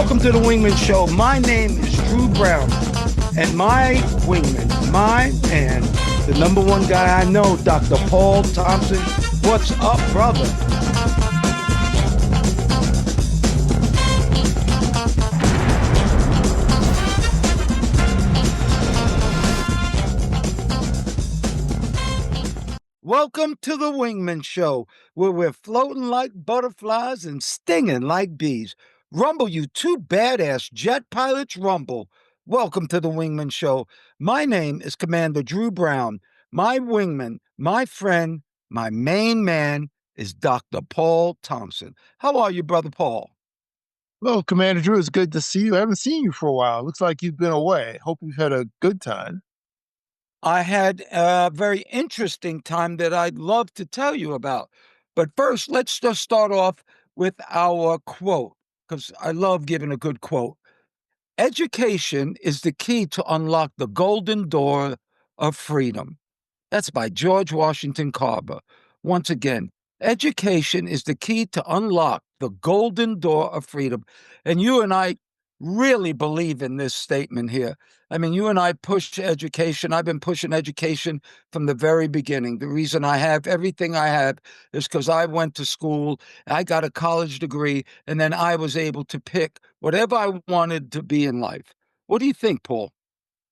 Welcome to the Wingman Show. My name is Drew Brown, and my wingman, my man, the number one guy I know, Dr. Paul Thompson. What's up, brother? Welcome to the Wingman Show, where we're floating like butterflies and stinging like bees. Rumble, you two badass jet pilots, rumble. Welcome to the Wingman Show. My name is Commander Drew Brown. My wingman, my friend, my main man is Dr. Paul Thompson. How are you, Brother Paul? Hello, Commander Drew. It's good to see you. I haven't seen you for a while. Looks like you've been away. Hope you've had a good time. I had a very interesting time that I'd love to tell you about. But first, let's just start off with our quote, because I love giving a good quote. Education is the key to unlock the golden door of freedom. That's by George Washington Carver. Once again, education is the key to unlock the golden door of freedom. And you and I really believe in this statement here. I mean, you and I push education. I've been pushing education from the very beginning. The reason I have everything I have is because I went to school, I got a college degree, and then I was able to pick whatever I wanted to be in life. What do you think, Paul?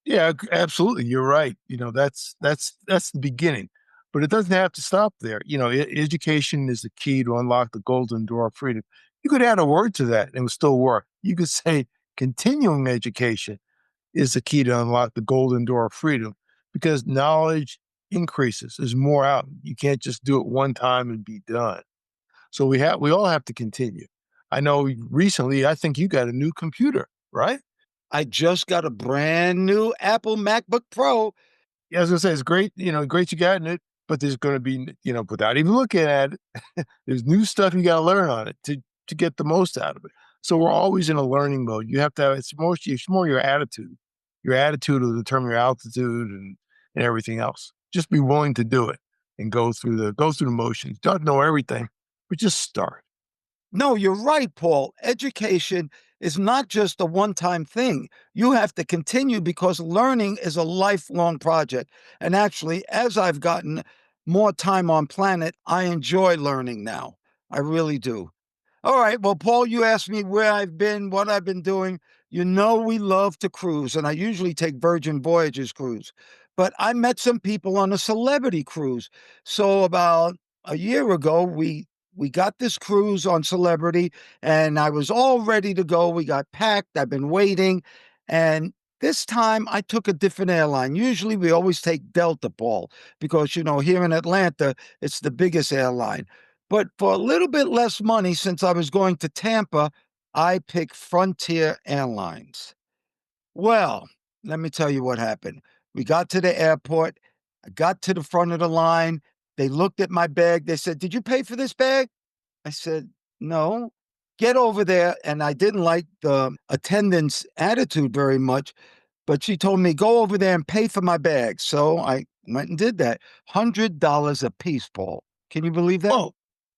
Yeah, absolutely. You're right. That's the beginning, but it doesn't have to stop there. Education is the key to unlock the golden door of freedom. You could add a word to that and it would still work. You could say continuing education is the key to unlock the golden door of freedom because knowledge increases. There's more out. You can't just do it one time and be done. So we all have to continue. I know recently, I think you got a new computer, right? I just got a brand new Apple MacBook Pro. Yeah, I was gonna say it's great, great you got in it, but there's gonna be, without even looking at it, there's new stuff you gotta learn on it to get the most out of it. So we're always in a learning mode. You have to have it's more your attitude. Your attitude will determine your altitude and everything else. Just be willing to do it and go through the motions. Don't know everything, but just start. No, you're right, Paul. Education is not just a one time thing. You have to continue because learning is a lifelong project. And actually, as I've gotten more time on planet, I enjoy learning now. I really do. All right. Well, Paul, you asked me where I've been, what I've been doing. You know, we love to cruise, and I usually take Virgin Voyages cruise. But I met some people on a celebrity cruise. So about a year ago, we got this cruise on Celebrity, and I was all ready to go. We got packed. I've been waiting, and this time I took a different airline. Usually we always take Delta, Paul, because here in Atlanta it's the biggest airline. But for a little bit less money, since I was going to Tampa, I picked Frontier Airlines. Well, let me tell you what happened. We got to the airport. I got to the front of the line. They looked at my bag. They said, "Did you pay for this bag?" I said, "No." Get over there. And I didn't like the attendant's attitude very much, but she told me, "Go over there and pay for my bag." So I went and did that. $100 a piece, Paul. Can you believe that? Oh,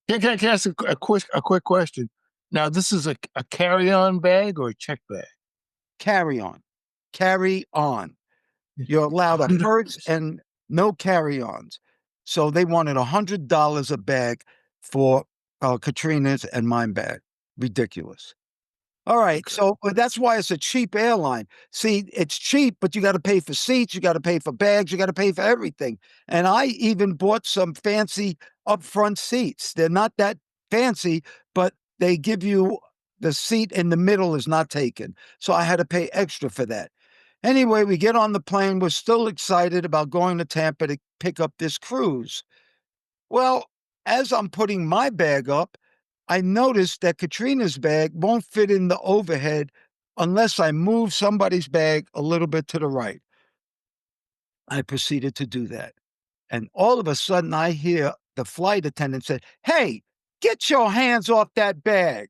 can I ask a quick question? Now, this is a carry-on bag or a check bag? Carry on. Carry on. You're allowed a purse and no carry-ons. So they wanted $100 a bag for Katrina's and mine bag. Ridiculous. All right. Okay. So that's why it's a cheap airline. See, it's cheap, but you got to pay for seats, you got to pay for bags, you got to pay for everything. And I even bought some fancy upfront seats. They're not that fancy, but they give you the seat in the middle is not taken. So I had to pay extra for that. Anyway, we get on the plane. We're still excited about going to Tampa to pick up this cruise. Well, as I'm putting my bag up, I noticed that Katrina's bag won't fit in the overhead unless I move somebody's bag a little bit to the right. I proceeded to do that. And all of a sudden, I hear the flight attendant say, "Hey, get your hands off that bag."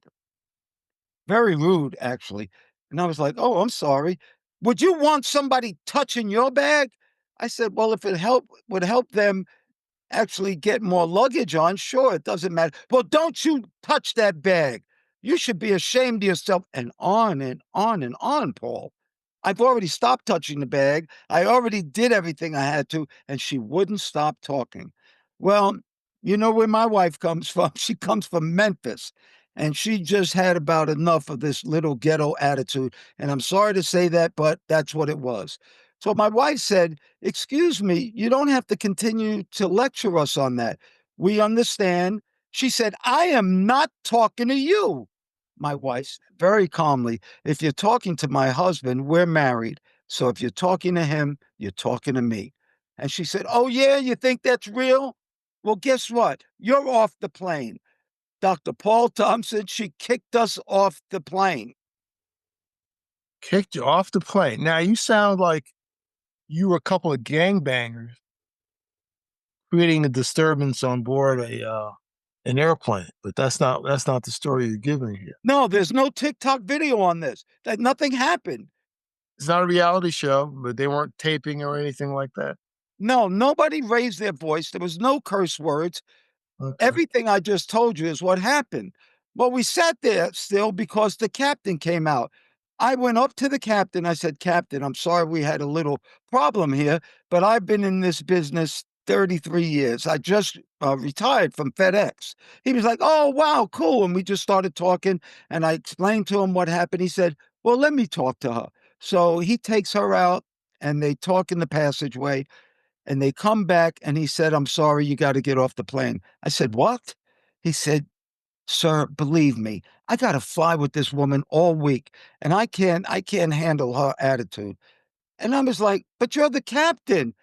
Very rude, actually. And I was like, "Oh, I'm sorry. Would you want somebody touching your bag?" I said, "Well, if would help them actually get more luggage on, sure, it doesn't matter." "Well, don't you touch that bag." You should be ashamed of yourself. And on and on and on, Paul. I've already stopped touching the bag. I already did everything I had to, and she wouldn't stop talking. Well, you know where my wife comes from? She comes from Memphis, and she just had about enough of this little ghetto attitude. And I'm sorry to say that, but that's what it was. So my wife said, "Excuse me, you don't have to continue to lecture us on that. We understand." She said, "I am not talking to you." My wife said very calmly, "If you're talking to my husband, we're married. So if you're talking to him, you're talking to me." And she said, "Oh, yeah, you think that's real? Well, guess what? You're off the plane." Dr. Paul Thompson, she kicked us off the plane. Kicked you off the plane. Now you sound like you were a couple of gangbangers creating a disturbance on board a an airplane, but that's not the story you're giving here. No, there's no TikTok video on this. That nothing happened. It's not a reality show, but they weren't taping or anything like that. No, nobody raised their voice. There was no curse words. Okay. Everything I just told you is what happened. Well, we sat there still because the captain came out. I went up to the captain. I said, "Captain, I'm sorry we had a little problem here, but I've been in this business 33 years. I just retired from FedEx." He was like, "Oh, wow, cool." And we just started talking. And I explained to him what happened. He said, "Well, let me talk to her." So he takes her out and they talk in the passageway and they come back and he said, "I'm sorry, you got to get off the plane." I said, "What?" He said, "Sir, believe me, I got to fly with this woman all week and I can't handle her attitude." And I was like, "But you're the captain.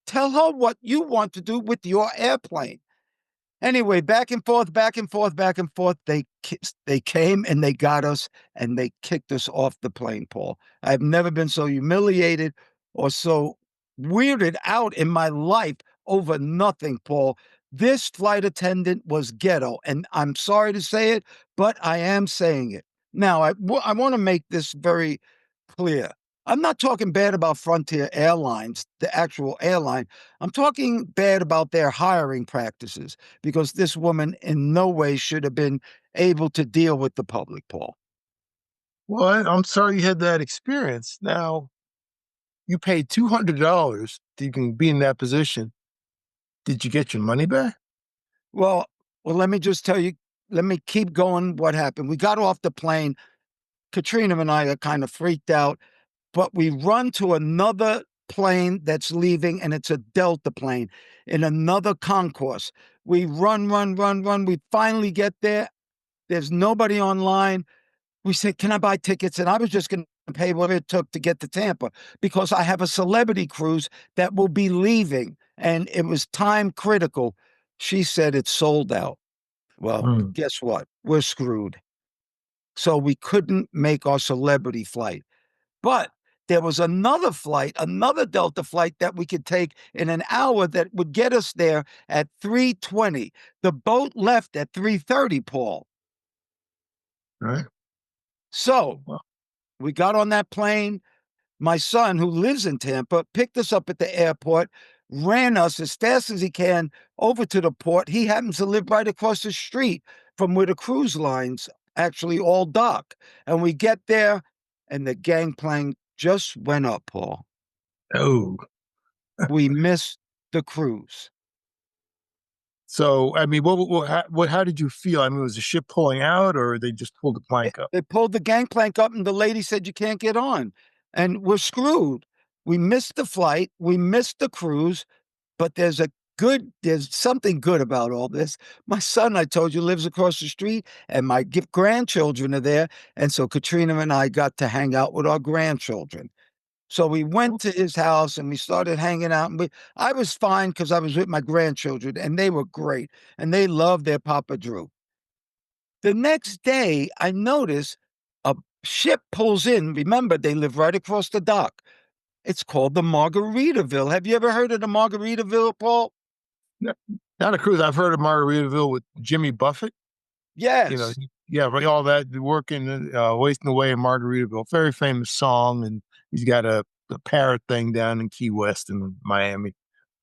Tell her what you want to do with your airplane." Anyway, back and forth, back and forth, back and forth. They came and they got us and they kicked us off the plane, Paul. I've never been so humiliated or so weirded out in my life over nothing, Paul. This flight attendant was ghetto, and I'm sorry to say it, but I am saying it. Now, I want to make this very clear. I'm not talking bad about Frontier Airlines, the actual airline. I'm talking bad about their hiring practices because this woman in no way should have been able to deal with the public, Paul. Well, I'm sorry you had that experience. Now, you paid $200 to even be in that position. Did you get your money back? Well, well, let me just tell you, let me keep going what happened. We got off the plane. Katrina and I are kind of freaked out, but we run to another plane that's leaving, and it's a Delta plane in another concourse. We run, run, run, run. We finally get there. There's nobody online. We said, "Can I buy tickets?" And I was just going to pay whatever it took to get to Tampa because I have a celebrity cruise that will be leaving and it was time critical. She said it's sold out. Well, Hmm. guess what? We're screwed. So we couldn't make our celebrity flight. But there was another flight, another Delta flight that we could take in an hour that would get us there at 3:20. The boat left at 3:30, Paul. Right. So Well, we got on that plane. My son, who lives in Tampa, picked us up at the airport, ran us as fast as he can over to the port. He happens to live right across the street from where the cruise lines actually all dock. And we get there, and the gangplank just went up, Paul. oh, We missed the cruise. so I mean, how did you feel? I mean, was the ship pulling out, or they just pulled the plank up? They pulled the gangplank up, and the lady said, "You can't get on." And we're screwed. We missed the flight. We missed the cruise. But there's something good about all this. My son, I told you, lives across the street, and my grandchildren are there. And so Katrina and I got to hang out with our grandchildren. So we went to his house and we started hanging out. And I was fine because I was with my grandchildren, and they were great. And they loved their Papa Drew. The next day, I notice a ship pulls in. Remember, they live right across the dock. It's called the Margaritaville. Have you ever heard of the Margaritaville, Paul? No, not a cruise. I've heard of Margaritaville with Jimmy Buffett. You know, Yes. yeah, right, all that working, wasting away in Margaritaville. Very famous song, and he's got a parrot thing down in Key West in Miami.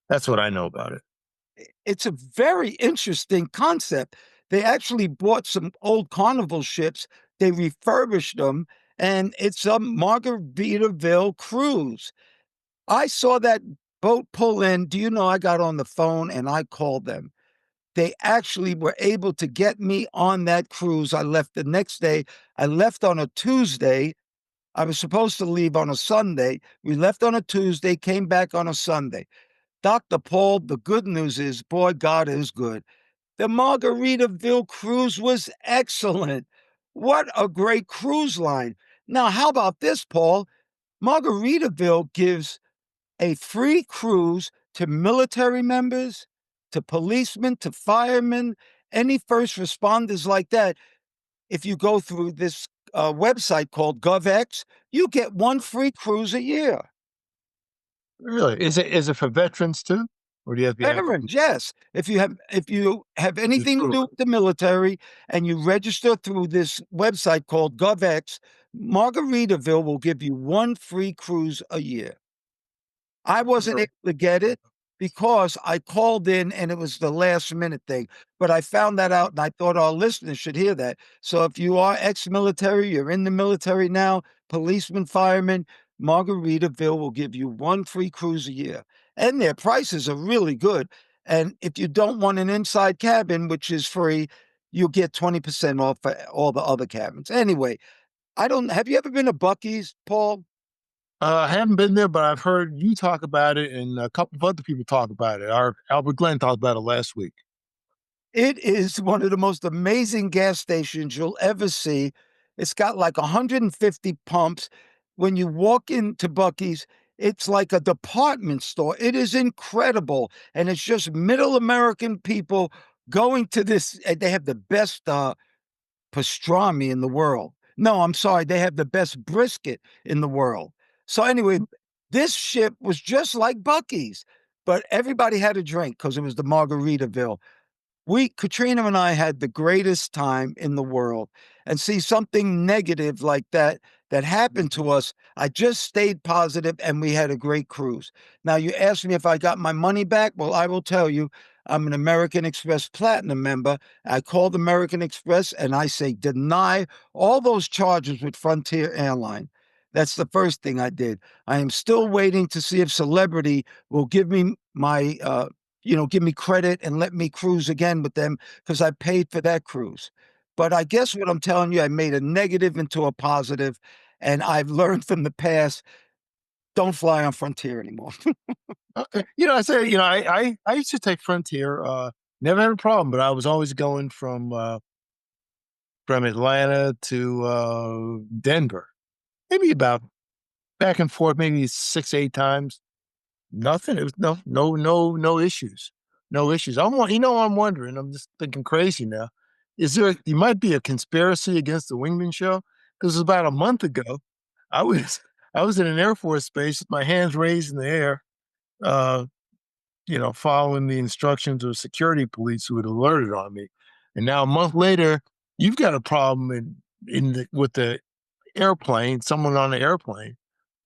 That's what I know about it. It's a very interesting concept. They actually bought some old Carnival ships, they refurbished them, and it's a Margaritaville cruise. I saw that boat pull in. Do you know I got on the phone and I called them? They actually were able to get me on that cruise. I left the next day. I left on a Tuesday. I was supposed to leave on a Sunday. We left on a Tuesday, came back on a Sunday. Dr. Paul, the good news is, boy, God is good. The Margaritaville cruise was excellent. What a great cruise line. Now, how about this, Paul? Margaritaville gives a free cruise to military members, to policemen, to firemen, any first responders like that. If you go through this website called GovX, you get one free cruise a year. Really? Is it for veterans too? Or do you have to be active? Veterans, yes. If you have Just anything to through do it. with the military and you register through this website called GovX, Margaritaville will give you one free cruise a year. I wasn't able to get it because I called in and it was the last minute thing. But I found that out and I thought our listeners should hear that. So if you are ex military, you're in the military now, policeman, fireman, Margaritaville will give you one free cruise a year. And their prices are really good. And if you don't want an inside cabin, which is free, you'll get 20% off for all the other cabins. Anyway, I don't have you ever been to Bucky's, Paul? I haven't been there, but I've heard you talk about it and a couple of other people talk about it. Our Albert Glenn talked about it last week. It is one of the most amazing gas stations you'll ever see. It's got like 150 pumps. When you walk into Bucky's, it's like a department store. It is incredible. And it's just middle American people going to this. They have the best pastrami in the world. No, I'm sorry. They have the best brisket in the world. So, anyway, this ship was just like Bucky's, but everybody had a drink because it was the Margaritaville. Katrina and I had the greatest time in the world. And see something negative like that happened to us. I just stayed positive and we had a great cruise. Now, you asked me if I got my money back. Well, I will tell you, I'm an American Express Platinum member. I called American Express and I say, deny all those charges with Frontier Airline. That's the first thing I did. I am still waiting to see if Celebrity will give me my give me credit and let me cruise again with them because I paid for that cruise. But I guess what I'm telling you, I made a negative into a positive, and I've learned from the past, don't fly on Frontier anymore. Okay. I say, I used to take Frontier, never had a problem, but I was always going from Atlanta to Denver. Maybe about back and forth, maybe 6, 8 times. Nothing. It was no issues. No issues. I'm wondering, I'm just thinking crazy now. You might be a conspiracy against the Wingman show? Because about a month ago, I was I was in an Air Force base with my hands raised in the air, uh, following the instructions of security police who had alerted on me. And now a month later, you've got a problem with the airplane, someone on the airplane,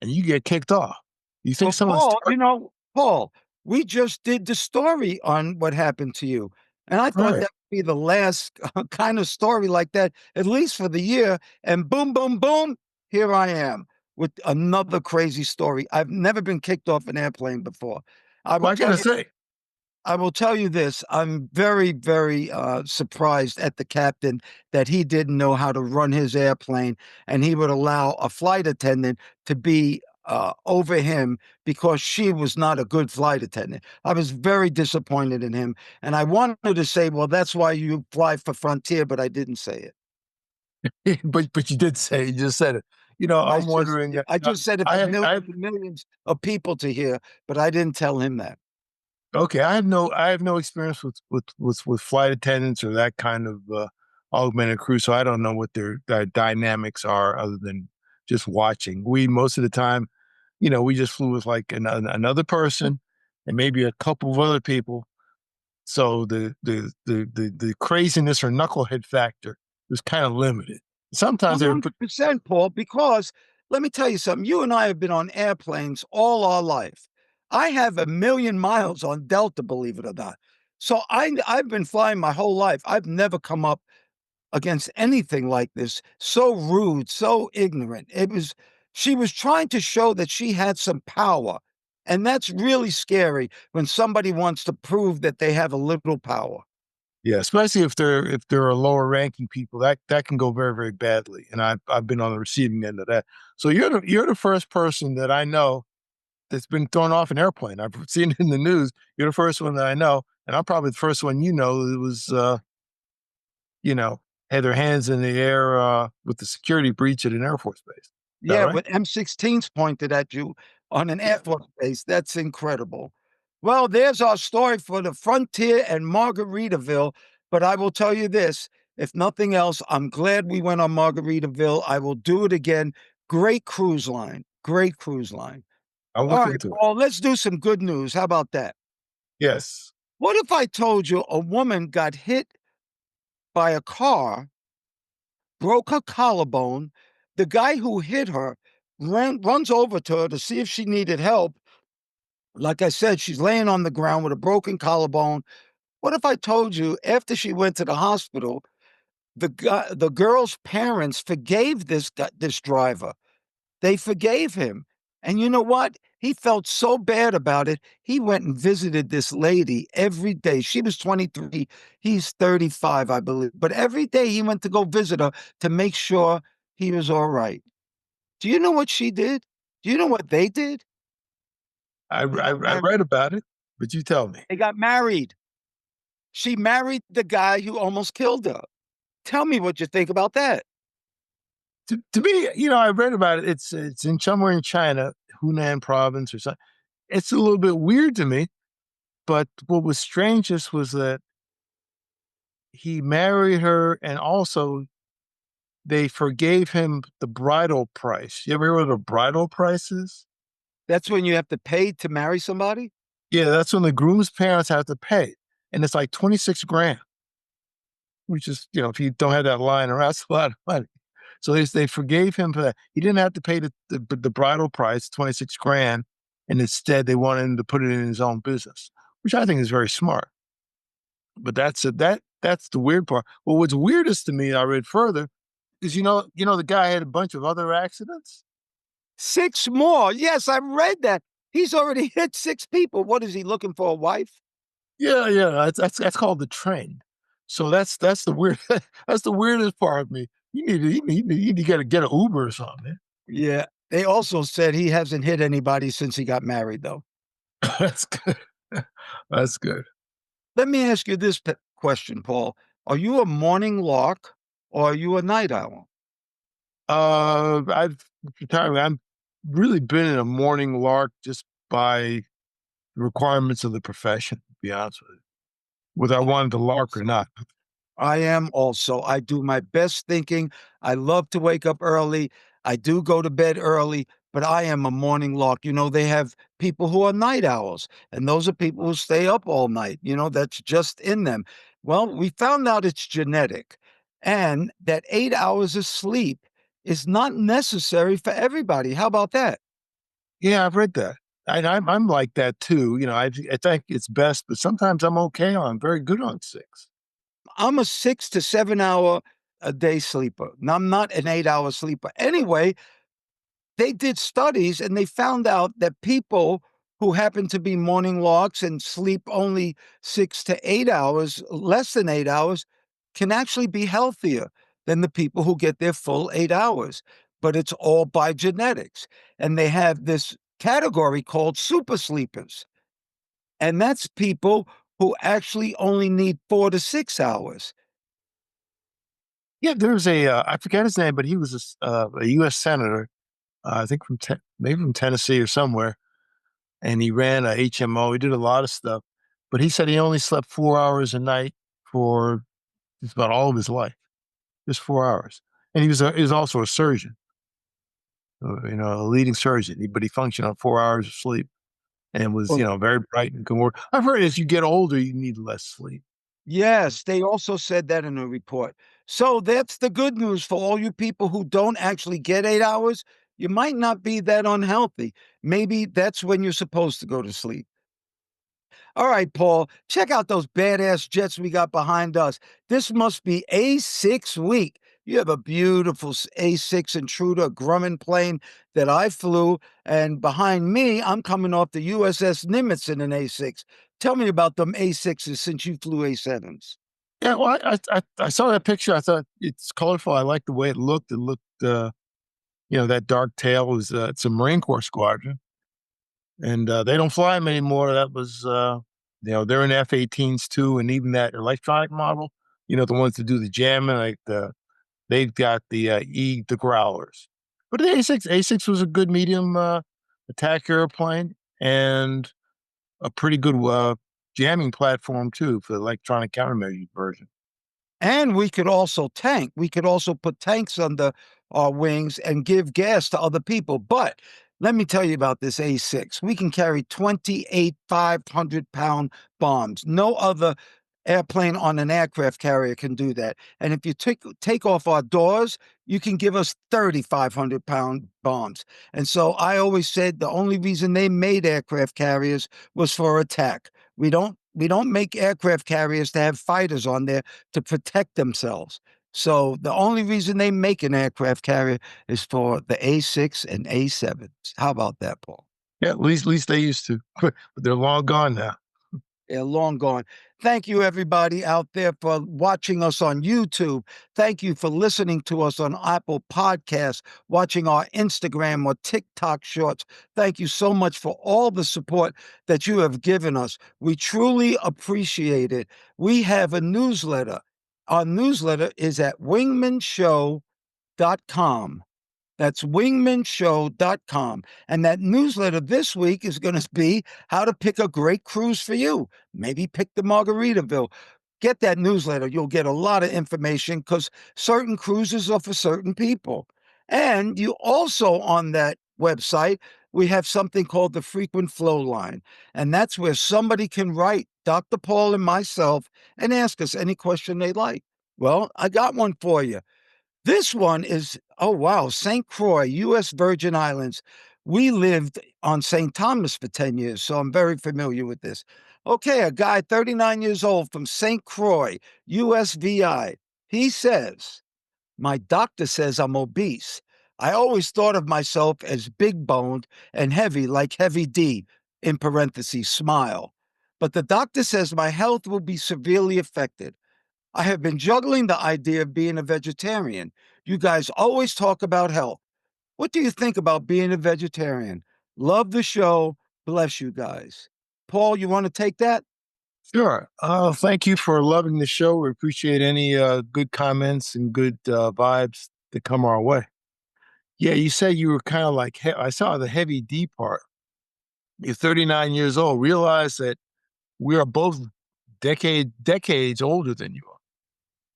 and you get kicked off. You think Well, someone's Paul, Paul, we just did the story on what happened to you. And I thought right? that would be the last kind of story like that, at least for the year. And boom, boom, boom, here I am with another crazy story. I've never been kicked off an airplane before. I will Well, I tell gotta you say, I will tell you this. I'm very, very surprised at the captain that he didn't know how to run his airplane and he would allow a flight attendant to be over him because she was not a good flight attendant. I was very disappointed in him. And I wanted to say, well, that's why you fly for Frontier, but I didn't say it. but you just said it. I'm wondering. I just said it for I millions and millions of people to hear, but I didn't tell him that. Okay, I have no experience with flight attendants or that kind of augmented crew, so I don't know what their dynamics are other than just watching. We most of the time, we just flew with like another person and maybe a couple of other people. So the craziness or knucklehead factor was kind of limited. Sometimes they were pretty. 100%, Paul, because let me tell you something. You and I have been on airplanes all our life. I have a million miles on Delta, believe it or not. So I've been flying my whole life. I've never come up against anything like this. So rude, so ignorant. It was She was trying to show that she had some power. And that's really scary when somebody wants to prove that they have a little power. Yeah, especially if there are lower ranking people, that can go very, very badly. And I've been on the receiving end of that. So you're the first person that I know that's been thrown off an airplane. I've seen it in the news. You're the first one that I know, and I'm probably the first one you know that was you know, had their hands in the air with the security breach at an Air Force base. Is that Yeah, right? with M16s pointed at you on an Air Force base. That's incredible. Well, there's our story for the frontier and Margaritaville. But I will tell you this, if nothing else, I'm glad we went on Margaritaville. I will do it again. Great cruise line. Great cruise line. I'll All look right, into it. Paul, let's do some good news. How about that? Yes. What if I told you a woman got hit by a car, broke her collarbone? The guy who hit her runs over to her to see if she needed help. Like I said, she's laying on the ground with a broken collarbone. What if I told you after she went to the hospital, the girl's parents forgave this driver? They forgave him. And you know what? He felt so bad about it. He went and visited this lady every day. She was 23. He's 35, I believe. But every day he went to go visit her to make sure he was all right. Do you know what she did? Do you know what they did? They got I married. read about it, but you tell me. They got married. She married the guy who almost killed her. Tell me what you think about that. To me, I read about it. It's in somewhere in China, Hunan province or something. It's a little bit weird to me, but what was strangest was that he married her and also they forgave him the bridal price. You ever hear what a bridal price is? That's when you have to pay to marry somebody? Yeah, that's when the groom's parents have to pay. And it's like 26 grand, which is, if you don't have that lying around, that's a lot of money. So they forgave him for that. He didn't have to pay the bridal price, 26 grand. And instead they wanted him to put it in his own business, which I think is very smart. But that's the weird part. Well, what's weirdest to me, I read further, is the guy had a bunch of other accidents. Six more. Yes, I read that. He's already hit six people. What is he looking for? A wife? Yeah, yeah, that's called the trend. So that's the weird that's the weirdest part of me. You need to get an Uber or something. Yeah. They also said he hasn't hit anybody since he got married, though. That's good. That's good. Let me ask you this question, Paul. Are you a morning lark or are you a night owl? I've I'm really been in a morning lark just by requirements of the profession, to be honest with you. Whether I wanted to lark or Also. not. I am also. I do my best thinking. I love to wake up early. I do go to bed early, but I am a morning lark. They have people who are night owls, and those are people who stay up all night. That's just in them. Well, we found out it's genetic, and that 8 hours of sleep is not necessary for everybody. How about that? Yeah, I've read that. I'm like that too. I think it's best, but sometimes I'm okay on very good on six. I'm a 6 to 7 hour a day sleeper. Now, I'm not an 8 hour sleeper. Anyway, they did studies and they found out that people who happen to be morning larks and sleep only 6 to 8 hours, less than 8 hours, can actually be healthier than the people who get their full 8 hours. But it's all by genetics. And they have this category called super sleepers. And that's people who actually only need 4 to 6 hours. Yeah, there's I forget his name, but he was a U.S. senator, I think maybe from Tennessee or somewhere, and he ran a HMO. He did a lot of stuff, but he said he only slept 4 hours a night for just about all of his life, just 4 hours. And he was also a surgeon, a leading surgeon, but he functioned on 4 hours of sleep and was, Well, very bright and can work. I've heard as you get older, you need less sleep. yes, they also said that in a report. So that's the good news for all you people who don't actually get 8 hours. You might not be that unhealthy. Maybe that's when you're supposed to go to sleep. All right, Paul, check out those badass jets we got behind us. This must be A6 week. You have a beautiful A6 Intruder Grumman plane that I flew, and behind me, I'm coming off the USS Nimitz in an A6. Tell me about them A6s since you flew A7s. Yeah, well, I saw that picture. I thought it's colorful. I like the way it looked. It looked, that dark tail was it's a Marine Corps squadron, and they don't fly them anymore. That was, they're in F-18s too, and even that electronic model, the ones that do the jamming, they've got the growlers. But the A6 was a good medium attack airplane and a pretty good jamming platform too for the electronic countermeasure version. And we could also tank. We could also put tanks under our wings and give gas to other people. But let me tell you about this A6. We can carry 28 500-pound bombs. No other airplane on an aircraft carrier can do that. And if you take off our doors, you can give us 3,500-pound bombs. And so I always said the only reason they made aircraft carriers was for attack. We don't make aircraft carriers to have fighters on there to protect themselves. So the only reason they make an aircraft carrier is for the A6 and A7s. How about that, Paul? Yeah, at least they used to, but they're long gone now. They're long gone. Thank you, everybody out there, for watching us on YouTube. Thank you for listening to us on Apple Podcasts, watching our Instagram or TikTok shorts. Thank you so much for all the support that you have given us. We truly appreciate it. We have a newsletter. Our newsletter is at wingmanshow.com. That's wingmanshow.com. And that newsletter this week is going to be how to pick a great cruise for you. Maybe pick the Margaritaville. Get that newsletter. You'll get a lot of information because certain cruises are for certain people. And you also, on that website, we have something called the frequent flow line. And that's where somebody can write Dr. Paul and myself and ask us any question they like. Well, I got one for you. This one is, oh, wow, St. Croix, U.S. Virgin Islands. We lived on St. Thomas for 10 years, so I'm very familiar with this. Okay, a guy 39 years old from St. Croix, USVI. He says, my doctor says I'm obese. I always thought of myself as big boned and heavy, like Heavy D, in parentheses, smile. But the doctor says my health will be severely affected. I have been juggling the idea of being a vegetarian. You guys always talk about health. What do you think about being a vegetarian? Love the show. Bless you guys. Paul, you want to take that? Sure. Thank you for loving the show. We appreciate any good comments and good vibes that come our way. Yeah, you said you were kind of like, I saw the heavy D part. You're 39 years old. Realize that we are both decades older than you are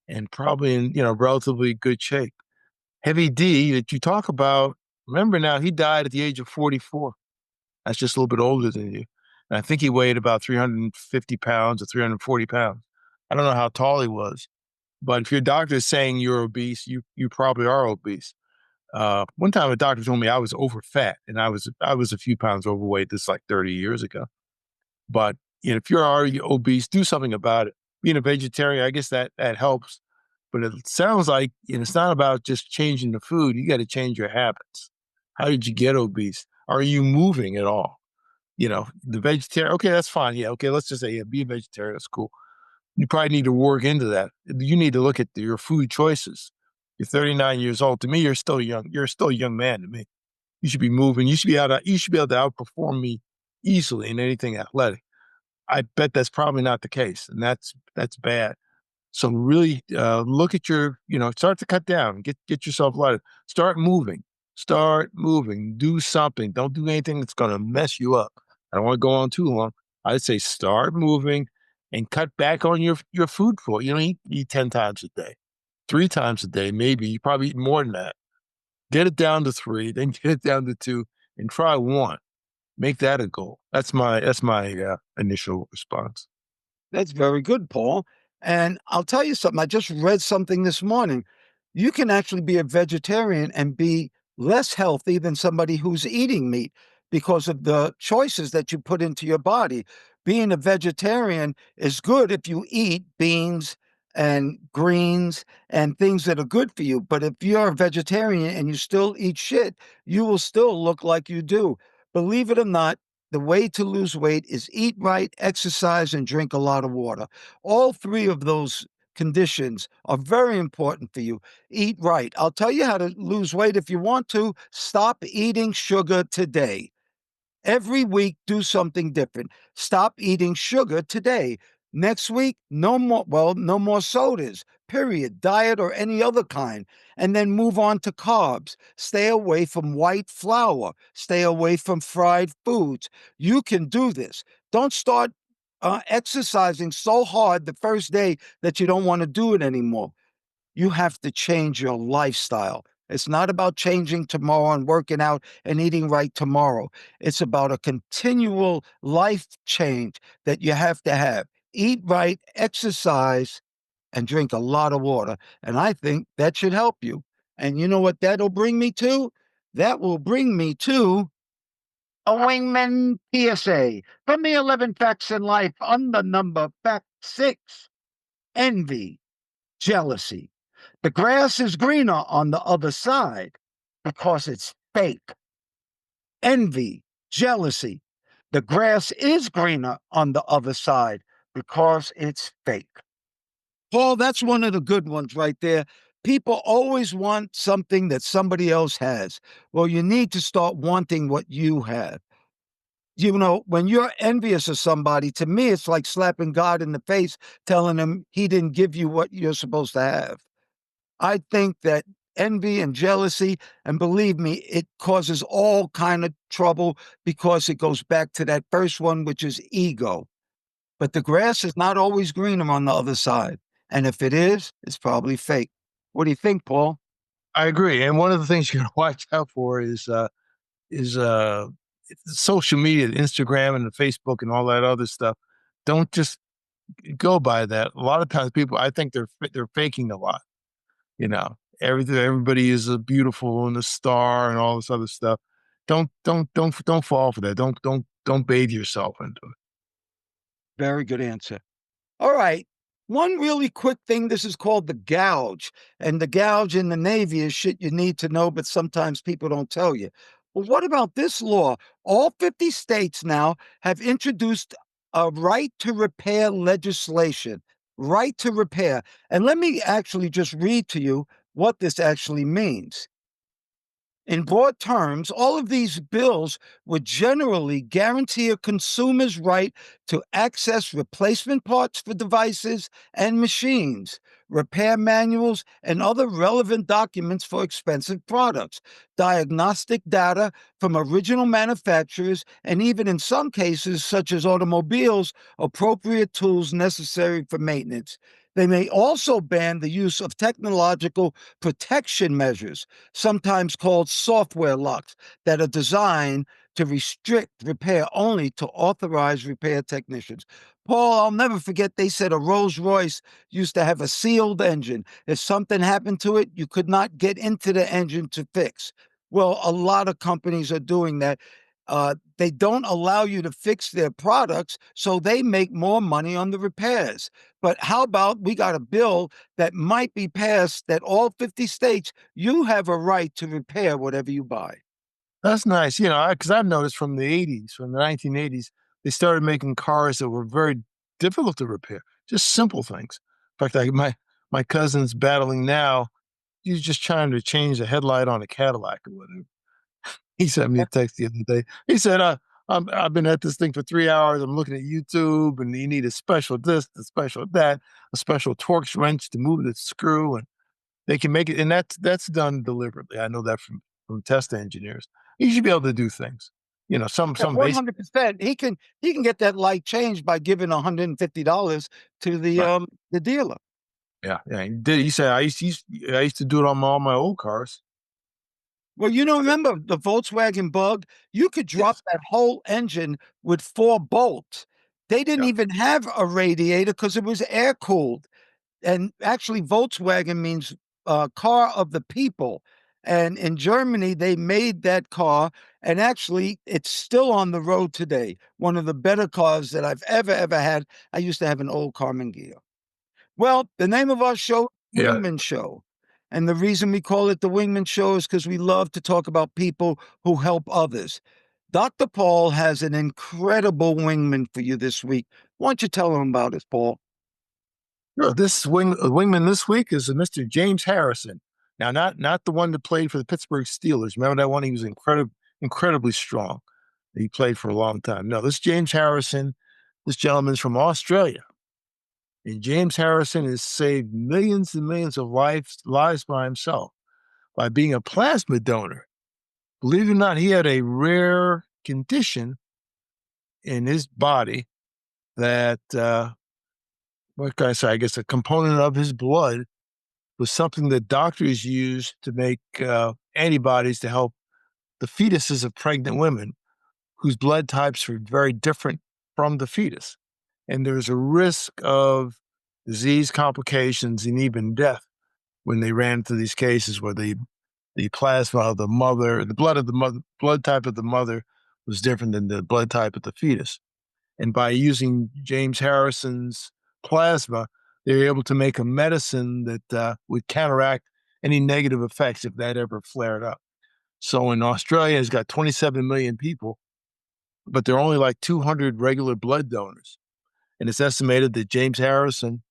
and probably in, relatively good shape. Heavy D that you talk about, remember now, he died at the age of 44. That's just a little bit older than you. And I think he weighed about 350 pounds or 340 pounds. I don't know how tall he was, but if your doctor is saying you're obese, you probably are obese. One time a doctor told me I was over fat and I was a few pounds overweight. This like 30 years ago. But if you're already obese, do something about it. Being a vegetarian, I guess that helps. But it sounds like it's not about just changing the food. You got to change your habits. How did you get obese? Are you moving at all? The vegetarian, okay, that's fine. Yeah, okay, let's just say, yeah, be a vegetarian. That's cool. You probably need to work into that. You need to look at your food choices. You're 39 years old. To me, you're still young. You're still a young man to me. You should be moving. You should be able to outperform me easily in anything athletic. I bet that's probably not the case, and that's bad. So really look at start to cut down, get yourself lighter, start moving, do something. Don't do anything that's going to mess you up. I don't want to go on too long. I'd say start moving and cut back on your food for, eat 10 times a day, 3 times a day, maybe. You probably eat more than that. Get it down to 3, then get it down to 2 and try 1. Make that a goal. That's my initial response. That's very good, Paul. And I'll tell you something. I just read something this morning. You can actually be a vegetarian and be less healthy than somebody who's eating meat because of the choices that you put into your body. being a vegetarian is good if you eat beans and greens and things that are good for you. But if you're a vegetarian and you still eat shit, you will still look like you do. Believe it or not, the way to lose weight is eat right, exercise, and drink a lot of water. All three of those conditions are very important for you. Eat right. I'll tell you how to lose weight if you want to. Stop eating sugar today. Every week, do something different. Stop eating sugar today. Next week, no more, well, no more sodas, period, diet or any other kind. And then move on to carbs. Stay away from white flour. Stay away from fried foods. You can do this. Don't start exercising so hard the first day that you don't want to do it anymore. You have to change your lifestyle. It's not about changing tomorrow and working out and eating right tomorrow. It's about a continual life change that you have to have. Eat right, exercise, and drink a lot of water. And I think that should help you. And you know what that'll bring me to? That will bring me to a Wingman P.S.A. From the 11 Facts in Life on the number fact 6, envy, jealousy. The grass is greener on the other side because it's fake. Envy, jealousy. The grass is greener on the other side because it's fake. Paul, that's one of the good ones right there. People always want something that somebody else has. Well, you need to start wanting what you have. You know, when you're envious of somebody, to me, it's like slapping God in the face, telling him he didn't give you what you're supposed to have. I think that envy and jealousy, and believe me, it causes all kind of trouble because it goes back to that first one, which is ego. But the grass is not always greener on the other side. And if it is, it's probably fake. What do you think, Paul? I agree. And one of the things you got to watch out for is social media, Instagram and the Facebook and all that other stuff. Don't just go by that. A lot of times, people, I think they're faking a lot. You know, everybody is a beautiful and a star and all this other stuff. Don't fall for that. Don't bathe yourself into it. Very good answer. All right. One really quick thing. This is called the gouge. And the gouge in the Navy is shit you need to know, but sometimes people don't tell you. Well, what about this law? All 50 states now have introduced a right to repair legislation. Right to repair. And let me actually just read to you what this actually means. In broad terms, all of these bills would generally guarantee a consumer's right to access replacement parts for devices and machines, repair manuals, and other relevant documents for expensive products, diagnostic data from original manufacturers, and even in some cases, such as automobiles, appropriate tools necessary for maintenance. They may also ban the use of technological protection measures, sometimes called software locks, that are designed to restrict repair only to authorized repair technicians. Paul, I'll never forget they said a Rolls Royce used to have a sealed engine. If something happened to it, you could not get into the engine to fix. Well, a lot of companies are doing that. They don't allow you to fix their products, so they make more money on the repairs. But how about we got a bill that might be passed that all 50 states, you have a right to repair whatever you buy. That's nice. You know, because I've noticed from the 80s, from the 1980s, they started making cars that were very difficult to repair, just simple things. In fact, my cousin's battling now. He's just trying to change the headlight on a Cadillac or whatever. He sent me a text the other day. He said, I've been at this thing for 3 hours. I'm looking at YouTube, and you need a special this, a special that, a special Torx wrench to move the screw, and they can make it. And that's done deliberately. I know that from test engineers. You should be able to do things. You know, Yeah, some basic. 100%. He can get that light changed by giving $150 to Right. the dealer. Yeah, yeah. He said I used to do it on all my old cars. Well, remember the Volkswagen Bug? You could drop Yes. that whole engine with 4 bolts. They didn't Yeah. even have a radiator because it was air cooled. And actually, Volkswagen means car of the people. And in Germany, they made that car, and actually, it's still on the road today. One of the better cars that I've ever had. I used to have an old Carmen Ghia. Well, the name of our show, Yeah. Wingman Show. And the reason we call it the Wingman Show is because we love to talk about people who help others. Dr. Paul has an incredible wingman for you this week. Why don't you tell him about it, Paul? This wingman this week is Mr. James Harrison. Now, not the one that played for the Pittsburgh Steelers. Remember that one? He was incredibly strong. He played for a long time. No, this James Harrison, this gentleman's from Australia. And James Harrison has saved millions and millions of lives by himself by being a plasma donor. Believe it or not, he had a rare condition in his body that, what can I say? I guess a component of his blood was something that doctors use to make antibodies to help the fetuses of pregnant women whose blood types are very different from the fetus. And there's a risk of disease complications and even death when they ran into these cases where the plasma of the mother, the blood of the mother, blood type of the mother was different than the blood type of the fetus. And by using James Harrison's plasma, they were able to make a medicine that would counteract any negative effects if that ever flared up. So in Australia, it's got 27 million people, but there are only like 200 regular blood donors. And it's estimated that James Harrison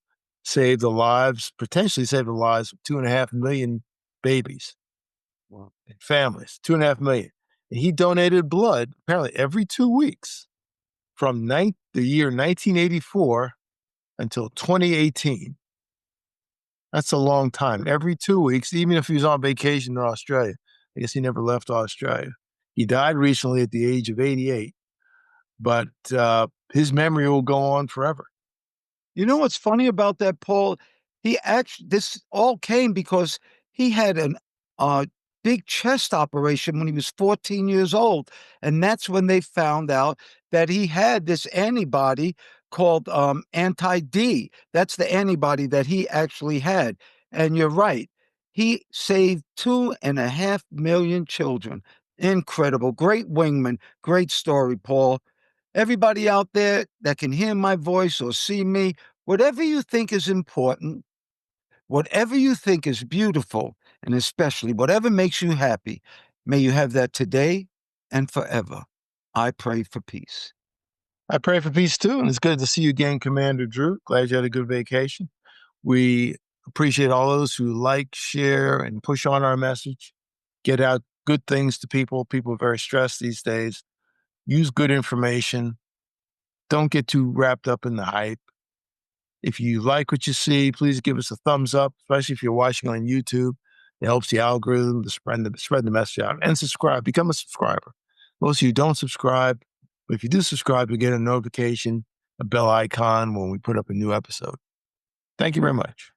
potentially saved the lives of 2.5 million babies. Wow. And families, 2.5 million. And he donated blood apparently every 2 weeks from the year 1984 until 2018. That's a long time. Every 2 weeks, even if he was on vacation in Australia. I guess he never left Australia. He died recently at the age of 88, but his memory will go on forever. You know what's funny about that, Paul? This all came because he had an uh, big chest operation when he was 14 years old. And that's when they found out that he had this antibody called anti D. That's the antibody that he actually had. And you're right. He saved 2.5 million children. Incredible. Great wingman. Great story, Paul. Everybody out there that can hear my voice or see me, whatever you think is important, whatever you think is beautiful, and especially whatever makes you happy, may you have that today and forever. I pray for peace. I pray for peace too, and it's good to see you again, Commander Drew. Glad you had a good vacation. We appreciate all those who like, share, and push on our message. Get out good things to people. People are very stressed these days. Use good information. Don't get too wrapped up in the hype. If you like what you see, please give us a thumbs up, especially if you're watching on YouTube. It helps the algorithm to spread the message out. And subscribe. Become a subscriber. Most of you don't subscribe, but if you do subscribe, you get a notification, a bell icon when we put up a new episode. Thank you very much.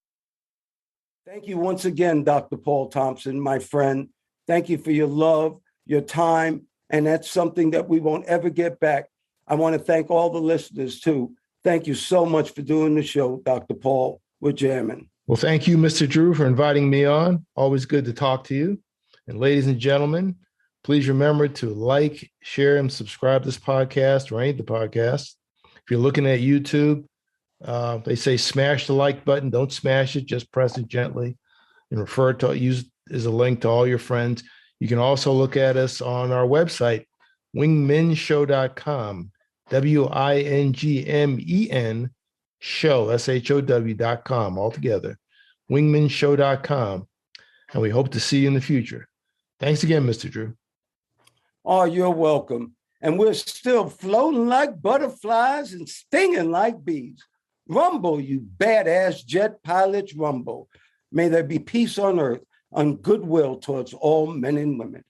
Thank you once again, Dr. Paul Thompson, my friend. Thank you for your love, your time, and that's something that we won't ever get back. I want to thank all the listeners, too. Thank you so much for doing the show, Dr. Paul. We're jamming. Well, thank you, Mr. Drew, for inviting me on. Always good to talk to you. And ladies and gentlemen, please remember to like, share, and subscribe to this podcast or any of the podcasts. If you're looking at YouTube, they say smash the like button. Don't smash it. Just press it gently and use as a link to all your friends. You can also look at us on our website, wingmenshow.com, WINGMEN show, SHOW.com, altogether, wingmenshow.com. And we hope to see you in the future. Thanks again, Mr. Drew. Oh, you're welcome. And we're still floating like butterflies and stinging like bees. Rumble, you badass jet pilots, rumble. May there be peace on earth and goodwill towards all men and women.